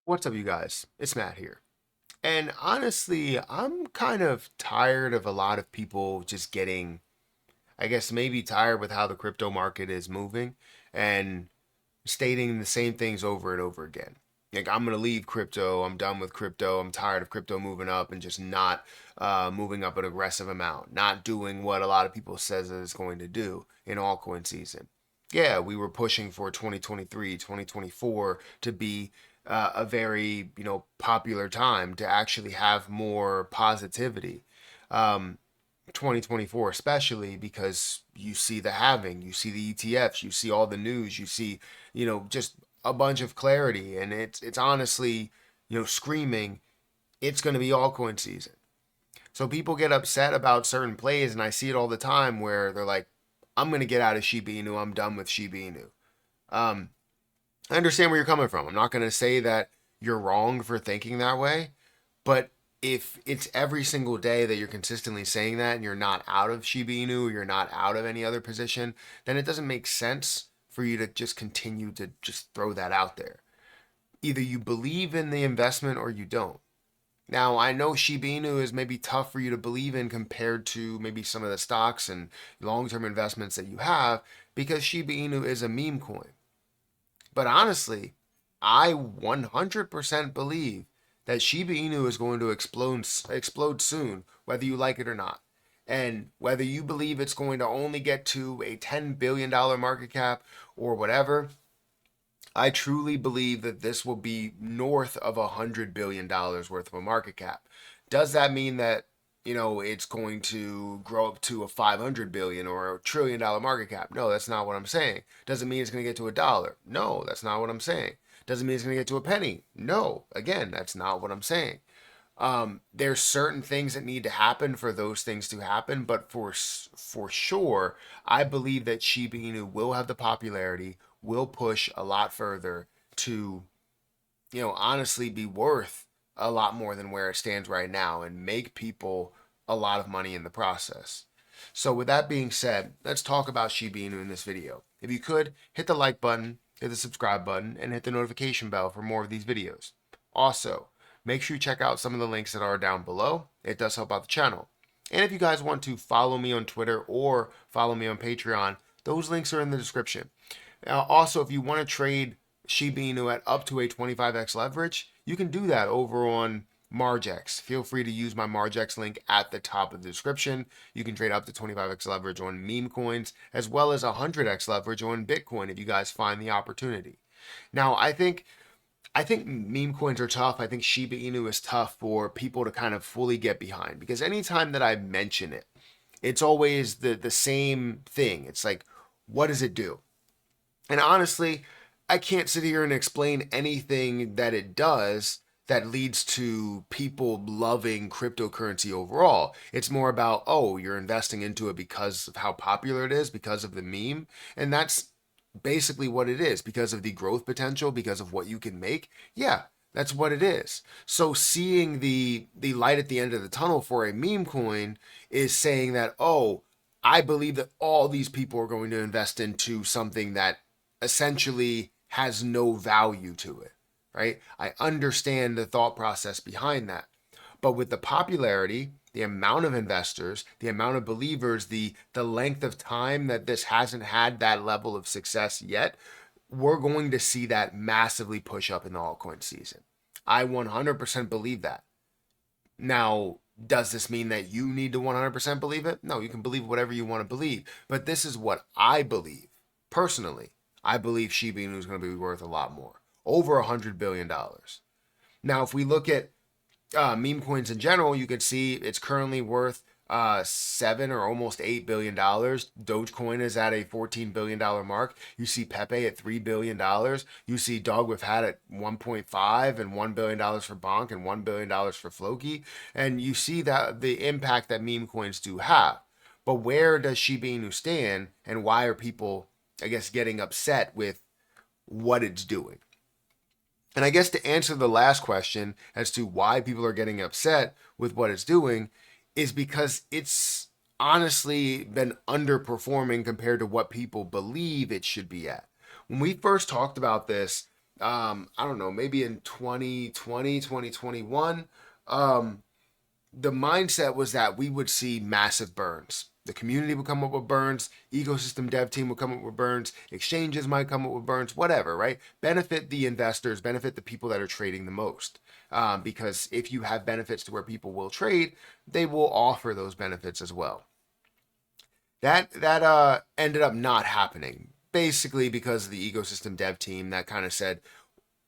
What's up, you guys? It's Matt here. And honestly, I'm kind of tired of a lot of people just getting, I guess, maybe tired with how the crypto market is moving and stating the same things over and over again. Like, I'm going to leave crypto. I'm done with crypto. I'm tired of crypto moving up and just not moving up an aggressive amount, not doing what a lot of people says it's going to do in altcoin season. Yeah, we were pushing for 2023, 2024 to be a very, popular time to actually have more positivity. Um, 2024 especially because you see the halving, you see the ETFs, you see all the news, you see, just a bunch of clarity, and it's honestly, screaming it's going to be altcoin season. So people get upset about certain plays, and I see it all the time where they're like, I'm going to get out of Shiba Inu, I'm done with Shiba Inu. Um, I understand where you're coming from. I'm not going to say that you're wrong for thinking that way, but if it's every single day that you're consistently saying that and you're not out of Shiba Inu, or you're not out of any other position, then it doesn't make sense for you to just continue to just throw that out there. Either you believe in the investment or you don't. Now, I know Shiba Inu is maybe tough for you to believe in compared to maybe some of the stocks and long term investments that you have because Shiba Inu is a meme coin. But honestly, I 100% believe that Shiba Inu is going to explode soon, whether you like it or not. And whether you believe it's going to only get to a $10 billion market cap or whatever, I truly believe that this will be north of $100 billion worth of a market cap. Does that mean that, it's going to grow up to a 500 billion or $1 trillion market cap? No, that's not what I'm saying. Doesn't mean it's going to get to a dollar. No, that's not what I'm saying. Doesn't mean it's going to get to a penny. No, again, that's not what I'm saying. There's certain things that need to happen for those things to happen, but for sure, I believe that Shiba Inu will have the popularity, will push a lot further to, honestly be worth a lot more than where it stands right now and make people a lot of money in the process. So with that being said, let's talk about Shiba Inu in this video. If you could, hit the like button, hit the subscribe button, and hit the notification bell for more of these videos. Also, make sure you check out some of the links that are down below. It does help out the channel. And if you guys want to follow me on Twitter or follow me on Patreon, those links are in the description. Also, if you want to trade Shiba Inu at up to a 25x leverage, you can do that over on Margex. Feel free to use my Margex link at the top of the description. You can trade up to 25x leverage on meme coins as well as 100x leverage on Bitcoin if you guys find the opportunity. Now, I think meme coins are tough. I think Shiba Inu is tough for people to kind of fully get behind because anytime that I mention it, it's always the same thing. It's like, what does it do? And honestly, I can't sit here and explain anything that it does that leads to people loving cryptocurrency overall. It's more about, oh, you're investing into it because of how popular it is, because of the meme. And that's basically what it is, because of the growth potential, because of what you can make. Yeah, that's what it is. So seeing the light at the end of the tunnel for a meme coin is saying that, oh, I believe that all these people are going to invest into something that essentially has no value to it, right? I understand the thought process behind that. But with the popularity, the amount of investors, the amount of believers, the length of time that this hasn't had that level of success yet, we're going to see that massively push up in the altcoin season. I 100% believe that. Now, does this mean that you need to 100% believe it? No, you can believe whatever you want to believe. But this is what I believe. Personally, I believe Shiba Inu is going to be worth a lot more. Over $100 billion. Now, if we look at meme coins in general, you can see it's currently worth 7 or almost $8 billion. Dogecoin is at a $14 billion mark. You see Pepe at $3 billion. You see Dog with Hat at 1.5 and $1 billion for Bonk and $1 billion for Floki. And you see that the impact that meme coins do have. But where does Shiba Inu stand, and why are people, I guess, getting upset with what it's doing? And I guess to answer the last question as to why people are getting upset with what it's doing is because it's honestly been underperforming compared to what people believe it should be at. When we first talked about this, I don't know, maybe in 2020, 2021, um, the mindset was that we would see massive burns. The community would come up with burns, ecosystem dev team would come up with burns, exchanges might come up with burns, whatever, right? Benefit the investors, benefit the people that are trading the most. Because if you have benefits to where people will trade, they will offer those benefits as well. That ended up not happening, basically because of the ecosystem dev team that kind of said,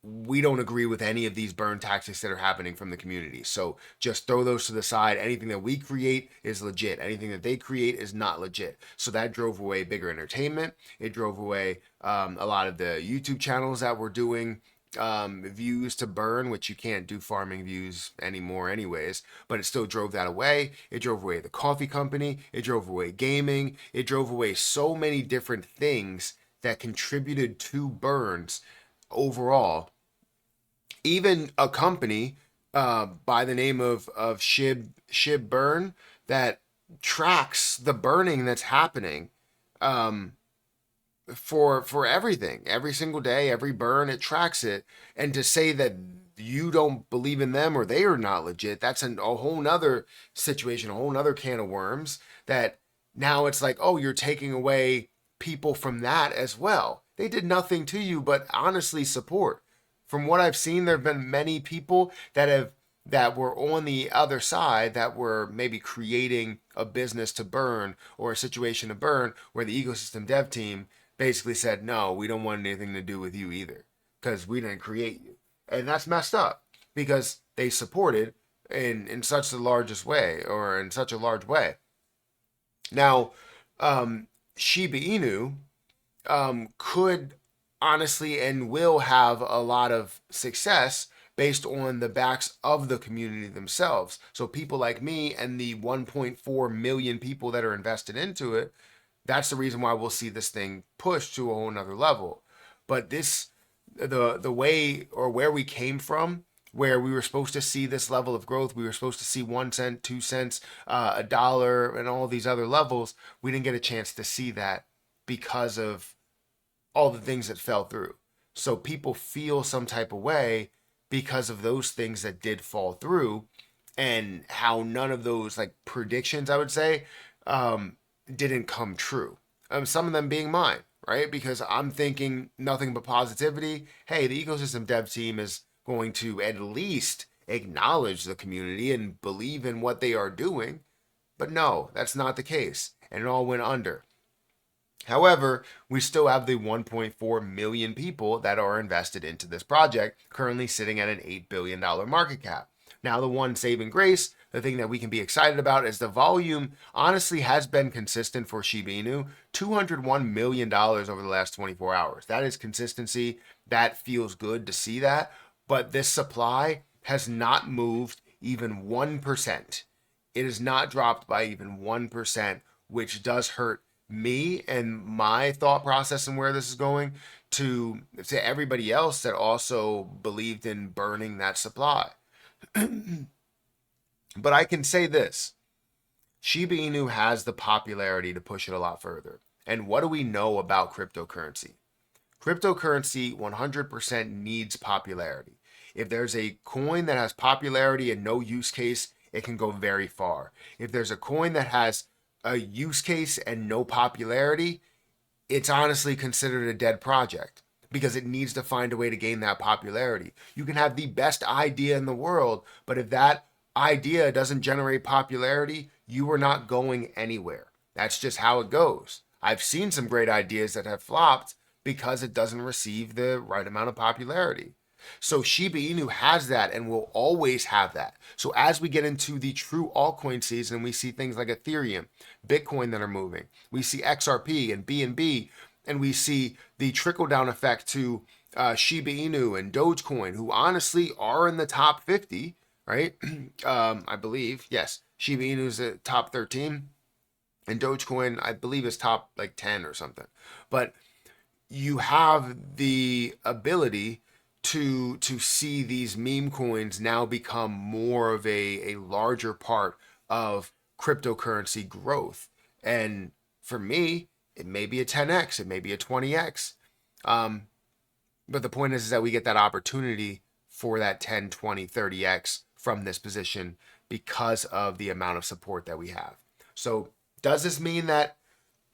we don't agree with any of these burn tactics that are happening from the community. So just throw those to the side. Anything that we create is legit. Anything that they create is not legit. So that drove away bigger entertainment. It drove away a lot of the YouTube channels that were doing views to burn, which you can't do farming views anymore, anyways. But it still drove that away. It drove away the coffee company. It drove away gaming. It drove away so many different things that contributed to burns overall. Even a company by the name of Shib Burn that tracks the burning that's happening um, for everything, every single day, every burn, it tracks it. And to say that you don't believe in them or they are not legit, that's a whole nother situation, a whole nother can of worms. That now it's like, oh, you're taking away people from that as well. They did nothing to you but honestly support. From what I've seen, there have been many people that were on the other side that were maybe creating a business to burn or a situation to burn where the ecosystem dev team basically said, no, we don't want anything to do with you either because we didn't create you. And that's messed up because they supported in such the largest way or in such a large way. Now, Shiba Inu could honestly and will have a lot of success based on the backs of the community themselves. So people like me and the 1.4 million people that are invested into it, that's the reason why we'll see this thing pushed to a whole nother level. But this, the way or where we came from, where we were supposed to see this level of growth, we were supposed to see 1 cent, 2 cents, a dollar, and all these other levels. We didn't get a chance to see that because of all the things that fell through. So people feel some type of way because of those things that did fall through and how none of those like predictions, I would say, um, didn't come true. Some of them being mine, right? Because I'm thinking nothing but positivity. Hey, the ecosystem dev team is going to at least acknowledge the community and believe in what they are doing. But no, that's not the case. And it all went under. However, we still have the 1.4 million people that are invested into this project, currently sitting at an $8 billion market cap. Now, the one saving grace, the thing that we can be excited about is the volume honestly has been consistent for Shiba Inu, $201 million over the last 24 hours. That is consistency. That feels good to see that. But this supply has not moved even 1%. It has not dropped by even 1%, which does hurt me and my thought process and where this is going to everybody else that also believed in burning that supply. But I can say this, Shiba Inu has the popularity to push it a lot further. And what do we know about cryptocurrency? Cryptocurrency 100% needs popularity. If there's a coin that has popularity and no use case, it can go very far. If there's a coin that has a use case and no popularity, it's honestly considered a dead project because it needs to find a way to gain that popularity. You can have the best idea in the world, but if that idea doesn't generate popularity, you are not going anywhere. That's just how it goes. I've seen some great ideas that have flopped because it doesn't receive the right amount of popularity. So Shiba Inu has that and will always have that. So as we get into the true altcoin season, we see things like Ethereum, Bitcoin that are moving. We see XRP and BNB, and we see the trickle down effect to Shiba Inu and Dogecoin, who honestly are in the top 50, right? I believe, yes, Shiba Inu is the top 13, and Dogecoin, I believe, is top like 10 or something. But you have the ability to see these meme coins now become more of a larger part of cryptocurrency growth. And for me, it may be a 10x, it may be a 20x. Um, But the point is that we get that opportunity for that 10, 20, 30x from this position because of the amount of support that we have. So does this mean that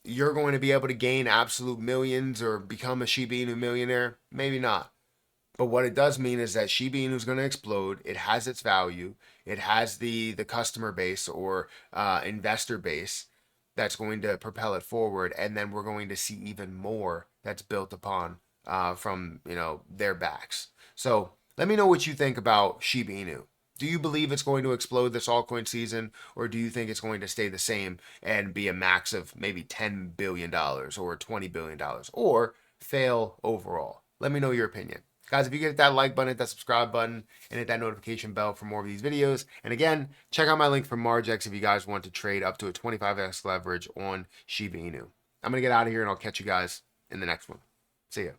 you're going to be able to gain absolute millions or become a Shiba Inu millionaire? Maybe not. But what it does mean is that Shiba Inu is going to explode. It has its value. It has the customer base or investor base that's going to propel it forward, and then we're going to see even more that's built upon from their backs. So let me know what you think about Shiba Inu. Do you believe it's going to explode this altcoin season, or do you think it's going to stay the same and be a max of maybe $10 billion or $20 billion, or fail overall? Let me know your opinion. Guys, if you hit that like button, hit that subscribe button, and hit that notification bell for more of these videos. And again, check out my link for Margex if you guys want to trade up to a 25x leverage on Shiba Inu. I'm going to get out of here, and I'll catch you guys in the next one. See ya.